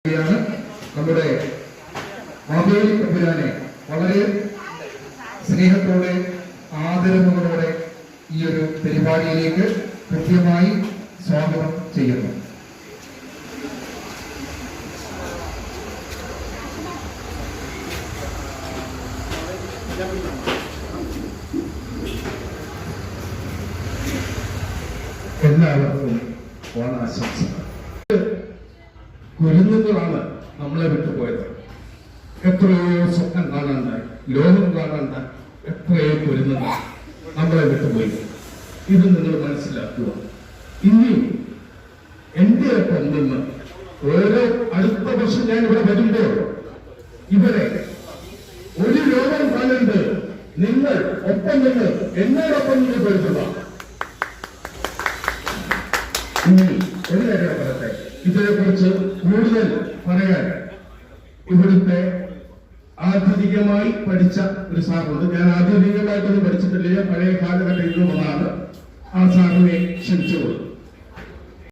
നമ്മുടെ മാവേലി തമ്പുരാനെ വളരെ സ്നേഹത്തോടെ ആദരവുകളോടെ ഈ ഒരു പരിപാടിയിലേക്ക് കൃത്യമായി സ്വാഗതം ചെയ്യുന്നു. എല്ലാവർക്കും ഓണാശംസകൾ. കുരുന്നുകളാണ് നമ്മളെ വിട്ടുപോയത്. എത്രയോ സ്വപ്നം കാണാണ്ടായി, ലോകം കാണാണ്ടായി, എത്രയോ കുരുന്നുകൾ നമ്മളെ വിട്ടുപോയി. ഇത് നിങ്ങൾ മനസ്സിലാക്കുക. ഇനിയും എന്റെ ഒപ്പം നിന്ന് ഓരോ അടുത്ത വർഷം ഞാൻ ഇവിടെ വരുമ്പോൾ ഇവരെ ഒരു ലോകം കാണുന്നത് നിങ്ങൾ ഒപ്പം നിന്ന് എന്നോടൊപ്പം നിന്ന് വരുത്തുക. ഇനി ഒരു കാര്യം പറയട്ടെ, ഇതിനെക്കുറിച്ച് കൂടുതൽ പറയാൻ ഇവിടുത്തെ ആധുനികമായി പഠിച്ച ഒരു സാറുണ്ട്. ഞാൻ ആധുനികമായിട്ടൊന്നും പഠിച്ചിട്ടില്ല, പഴയ കാലഘട്ടത്തിൽ നിന്നുള്ളതാണ്. ആ സാറിനെ ക്ഷണിച്ചുകൊള്ളു.